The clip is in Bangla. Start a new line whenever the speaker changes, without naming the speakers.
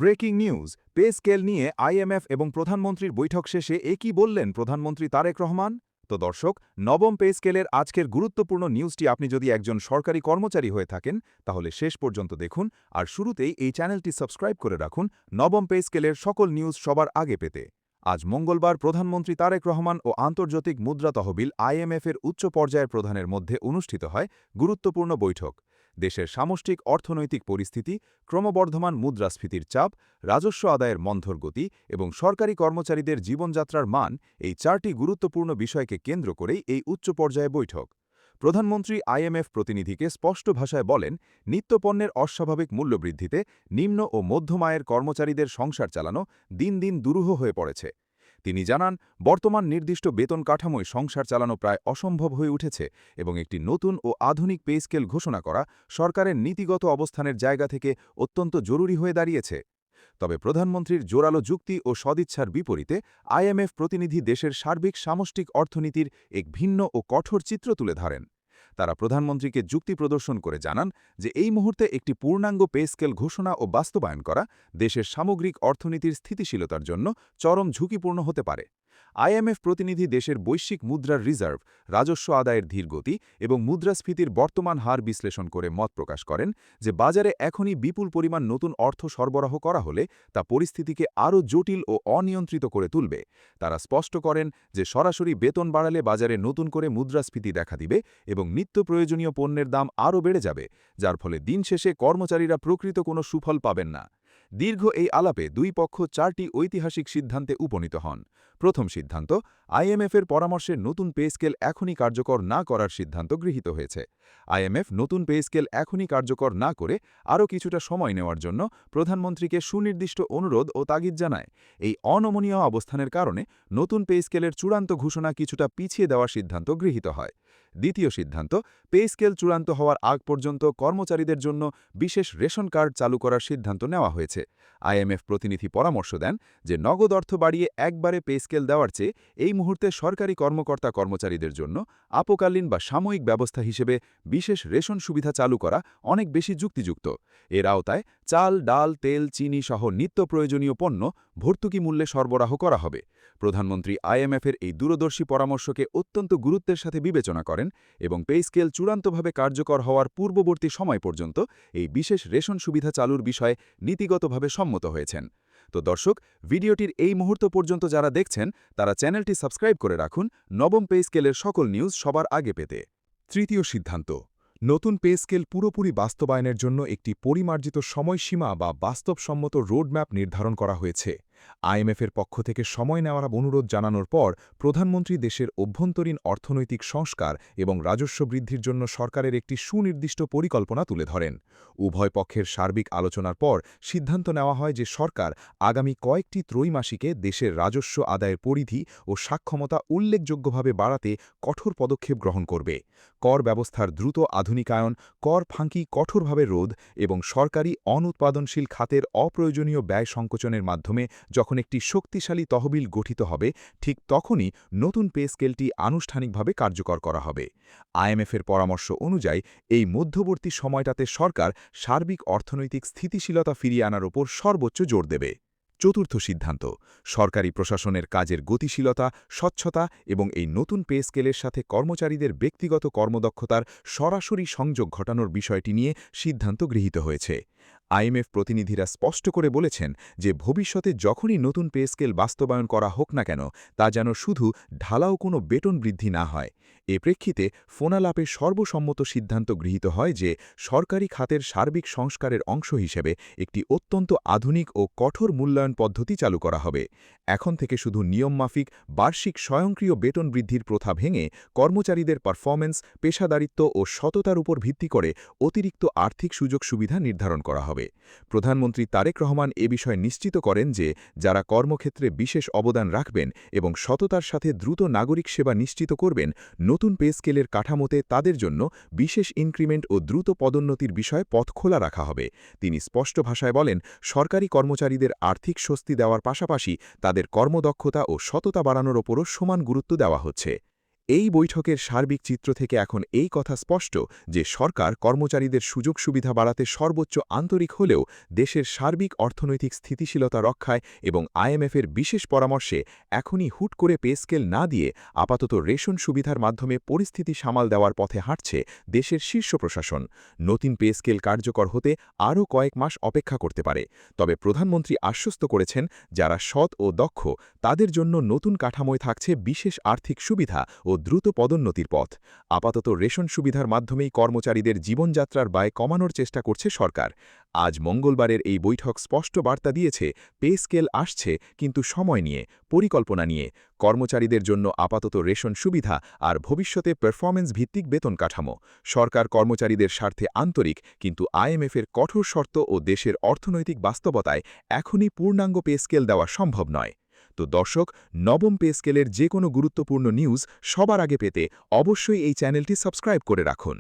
ব্রেকিং নিউজ, পে স্কেল নিয়ে আইএমএফ এবং প্রধানমন্ত্রীর বৈঠক শেষে কি বললেন প্রধানমন্ত্রী তারেক রহমান? তো দর্শক, নবম পে স্কেলের আজকের গুরুত্বপূর্ণ নিউজটি আপনি যদি একজন সরকারি কর্মচারী হয়ে থাকেন তাহলে শেষ পর্যন্ত দেখুন, আর শুরুতেই এই চ্যানেলটি সাবস্ক্রাইব করে রাখুন নবম পে স্কেলের সকল নিউজ সবার আগে পেতে। আজ মঙ্গলবার প্রধানমন্ত্রী তারেক রহমান ও আন্তর্জাতিক মুদ্রা তহবিল আইএমএফের উচ্চ পর্যায়ের প্রধানের মধ্যে অনুষ্ঠিত হয় গুরুত্বপূর্ণ বৈঠক। দেশের সামষ্টিক অর্থনৈতিক পরিস্থিতি, ক্রমবর্ধমান মুদ্রাস্ফীতির চাপ, রাজস্ব আদায়ের মন্থর গতি এবং সরকারি কর্মচারীদের জীবনযাত্রার মান, এই চারটি গুরুত্বপূর্ণ বিষয়কে কেন্দ্র করেই এই উচ্চ পর্যায়ে বৈঠক। প্রধানমন্ত্রী আইএমএফ প্রতিনিধিকে স্পষ্ট ভাষায় বলেন, নিত্যপণ্যের অস্বাভাবিক মূল্যবৃদ্ধিতে নিম্ন ও মধ্যম আয়ের কর্মচারীদের সংসার চালানো দিন দিন দুরূহ হয়ে পড়েছে। তিনি জানান, বর্তমান নির্দিষ্ট বেতন কাঠামোয় সংসার চালানো প্রায় অসম্ভব হয়ে উঠেছে এবং একটি নতুন ও আধুনিক পে স্কেল ঘোষণা করা সরকারের নীতিগত অবস্থানের জায়গা থেকে অত্যন্ত জরুরি হয়ে দাঁড়িয়েছে। তবে প্রধানমন্ত্রীর জোরালো যুক্তি ও সদিচ্ছার বিপরীতে আইএমএফ প্রতিনিধি দেশের সার্বিক সামষ্টিক অর্থনীতির এক ভিন্ন ও কঠোর চিত্র তুলে ধরেন। তারা প্রধানমন্ত্রীকে যুক্তি প্রদর্শন করে জানান যে এই মুহূর্তে একটি পূর্ণাঙ্গ পে স্কেল ঘোষণা ও বাস্তবায়ন করা দেশের সামগ্রিক অর্থনীতির স্থিতিশীলতার জন্য চরম ঝুঁকিপূর্ণ হতে পারে। আইএমএফ প্রতিনিধি দেশের বৈশ্বিক মুদ্রার রিজার্ভ, রাজস্ব আদায়ের ধীর গতি এবং মুদ্রাস্ফীতির বর্তমান হার বিশ্লেষণ করে মত প্রকাশ করেন যে বাজারে এখনই বিপুল পরিমাণ নতুন অর্থ সরবরাহ করা হলে তা পরিস্থিতিকে আরও জটিল ও অনিয়ন্ত্রিত করে তুলবে। তারা স্পষ্ট করেন যে সরাসরি বেতন বাড়ালে বাজারে নতুন করে মুদ্রাস্ফীতি দেখা দিবে এবং নিত্য প্রয়োজনীয় পণ্যের দাম আরও বেড়ে যাবে, যার ফলে দিন শেষে কর্মচারীরা প্রকৃত কোনো সুফল পাবেন না। দীর্ঘ এই আলাপে দুই পক্ষ চারটি ঐতিহাসিক সিদ্ধান্তে উপনীত হন। প্রথম সিদ্ধান্ত, আইএমএফের পরামর্শে নতুন পে স্কেল এখনই কার্যকর না করার সিদ্ধান্ত গৃহীত হয়েছে। আইএমএফ নতুন পে স্কেল এখনই কার্যকর না করে আরও কিছুটা সময় নেওয়ার জন্য প্রধানমন্ত্রীকে সুনির্দিষ্ট অনুরোধ ও তাগিদ জানায়। এই অনমনীয় অবস্থানের কারণে নতুন পে স্কেলের চূড়ান্ত ঘোষণা কিছুটা পিছিয়ে দেওয়ার সিদ্ধান্ত গৃহীত হয়। দ্বিতীয় সিদ্ধান্ত, পে স্কেল চূড়ান্ত হওয়ার আগ পর্যন্ত কর্মচারীদের জন্য বিশেষ রেশন কার্ড চালু করার সিদ্ধান্ত নেওয়া হয়েছে। আইএমএফ প্রতিনিধি পরামর্শ দেন যে নগদ অর্থ বাড়িয়ে একবারে পে স্কেল দেওয়ার চেয়ে এই মুহূর্তে সরকারি কর্মকর্তা কর্মচারীদের জন্য আপকালীন বা সাময়িক ব্যবস্থা হিসেবে বিশেষ রেশন সুবিধা চালু করা অনেক বেশি যুক্তিযুক্ত। এর আওতায় চাল, ডাল, তেল, চিনি সহ নিত্য প্রয়োজনীয় পণ্য ভর্তুকি মূল্যে সরবরাহ করা হবে। প্রধানমন্ত্রী আইএমএফের এই দূরদর্শী পরামর্শকে অত্যন্ত গুরুত্বের সাথে বিবেচনা করেন এবং পে স্কেল চূড়ান্তভাবে কার্যকর হওয়ার পূর্ববর্তী সময় পর্যন্ত এই বিশেষ রেশন সুবিধা চালুর বিষয়ে নীতিগতভাবে সম্মত হয়েছেন। তো দর্শক, ভিডিওটির এই মুহূর্ত পর্যন্ত যারা দেখছেন তারা চ্যানেলটি সাবস্ক্রাইব করে রাখুন নবম পে স্কেলের সকল নিউজ সবার আগে পেতে। তৃতীয় সিদ্ধান্ত, নতুন পে স্কেল পুরোপুরি বাস্তবায়নের জন্য একটি পরিমার্জিত সময়সীমা বা বাস্তবসম্মত রোডম্যাপ নির্ধারণ করা হয়েছে। আইএমএফের পক্ষ থেকে সময় নেওয়ার অনুরোধ জানানোর পর প্রধানমন্ত্রী দেশের অভ্যন্তরীণ অর্থনৈতিক সংস্কার এবং রাজস্ব বৃদ্ধির জন্য সরকারের একটি সুনির্দিষ্ট পরিকল্পনা তুলে ধরেন। উভয় পক্ষের সার্বিক আলোচনার পর সিদ্ধান্ত নেওয়া হয় যে সরকার আগামী কয়েকটি ত্রৈমাসিকে দেশের রাজস্ব আদায়ের পরিধি ও সক্ষমতা উল্লেখযোগ্যভাবে বাড়াতে কঠোর পদক্ষেপ গ্রহণ করবে। কর ব্যবস্থার দ্রুত আধুনিকায়ন, কর ফাঁকি কঠোরভাবে রোধ এবং সরকারি অনুৎপাদনশীল খাতের অপ্রয়োজনীয় ব্যয় সংকোচনের মাধ্যমে যখন একটি শক্তিশালী তহবিল গঠিত হবে, ঠিক তখনই নতুন পে স্কেলটি আনুষ্ঠানিকভাবে কার্যকর করা হবে। আইএমএফের পরামর্শ অনুযায়ী এই মধ্যবর্তী সময়টাতে সরকার সার্বিক অর্থনৈতিক স্থিতিশীলতা ফিরিয়ে আনার ওপর সর্বোচ্চ জোর দেবে। চতুর্থ সিদ্ধান্ত, সরকারি প্রশাসনের কাজের গতিশীলতা, স্বচ্ছতা এবং এই নতুন পে স্কেলের সাথে কর্মচারীদের ব্যক্তিগত কর্মদক্ষতার সরাসরি সংযোগ ঘটানোর বিষয়টি নিয়ে সিদ্ধান্ত গৃহীত হয়েছে। আইএমএফ প্রতিনিধিরা স্পষ্ট করে বলেছেন যে ভবিষ্যতে যখনই নতুন পে স্কেল বাস্তবায়ন করা হোক না কেন, তা যেন শুধু ঢালাও কোনো বেতন বৃদ্ধি না হয়। এ প্রেক্ষিতে ফোনালাপে সর্বসম্মত সিদ্ধান্ত গৃহীত হয় যে সরকারি খাতের সার্বিক সংস্কারের অংশ হিসেবে একটি অত্যন্ত আধুনিক ও কঠোর মূল্যায়ন পদ্ধতি চালু করা হবে। এখন থেকে শুধু নিয়মমাফিক বার্ষিক স্বয়ংক্রিয় বেতন বৃদ্ধির প্রথা ভেঙে কর্মচারীদের পারফরম্যান্স, পেশাদারিত্ব ও সততার উপর ভিত্তি করে অতিরিক্ত আর্থিক সুযোগ সুবিধা নির্ধারণ করা হবে। প্রধানমন্ত্রী তারেক রহমান এ বিষয়ে নিশ্চিত করেন যে যারা কর্মক্ষেত্রে বিশেষ অবদান রাখবেন এবং সততার সাথে দ্রুত নাগরিক সেবা নিশ্চিত করবেন, নতুন পে স্কেলের কাঠামোতে তাদের জন্য বিশেষ ইনক্রিমেন্ট ও দ্রুত পদোন্নতির বিষয়ে পথ খোলা রাখা হবে। তিনি স্পষ্ট ভাষায় বলেন, সরকারি কর্মচারীদের আর্থিক স্বস্তি দেওয়ার পাশাপাশি তাদের কর্মদক্ষতা ও সততা বাড়ানোর ওপরও সমান গুরুত্ব দেওয়া হচ্ছে।
এই বৈঠকের সার্বিক চিত্র থেকে এখন এই কথা স্পষ্ট যে সরকার কর্মচারীদের সুযোগ সুবিধা বাড়াতে সর্বোচ্চ আন্তরিক হলেও দেশের সার্বিক অর্থনৈতিক স্থিতিশীলতা রক্ষায় এবং আইএমএফের বিশেষ পরামর্শে এখনই হুট করে পে স্কেল না দিয়ে আপাতত রেশন সুবিধার মাধ্যমে পরিস্থিতি সামাল দেওয়ার পথে হাঁটছে দেশের শীর্ষ প্রশাসন। নতুন পে স্কেল কার্যকর হতে আরও কয়েক মাস অপেক্ষা করতে পারে, তবে প্রধানমন্ত্রী আশ্বস্ত করেছেন যারা সৎ ও দক্ষ তাদের জন্য নতুন কাঠামোয় থাকছে বিশেষ আর্থিক সুবিধা ও দ্রুত পদোন্নতির পথ। আপাতত রেশন সুবিধার মাধ্যমেই কর্মচারীদের জীবনযাত্রার ব্যয় কমানোর চেষ্টা করছে সরকার। আজ মঙ্গলবারের এই বৈঠক স্পষ্ট বার্তা দিয়েছে পে স্কেল আসছে, কিন্তু সময় নিয়ে, পরিকল্পনা নিয়ে। কর্মচারীদের জন্য আপাতত রেশন সুবিধা আর ভবিষ্যতে পারফরম্যান্স ভিত্তিক বেতন কাঠামো। সরকার কর্মচারীদের স্বার্থে আন্তরিক, কিন্তু আইএমএফের কঠোর শর্ত ও দেশের অর্থনৈতিক বাস্তবতায় এখনই পূর্ণাঙ্গ পে স্কেল দেওয়া সম্ভব নয়। তো দর্শক, নবম পে স্কেলের যে কোনো গুরুত্বপূর্ণ নিউজ সবার আগে পেতে অবশ্যই এই চ্যানেলটি সাবস্ক্রাইব করে রাখুন।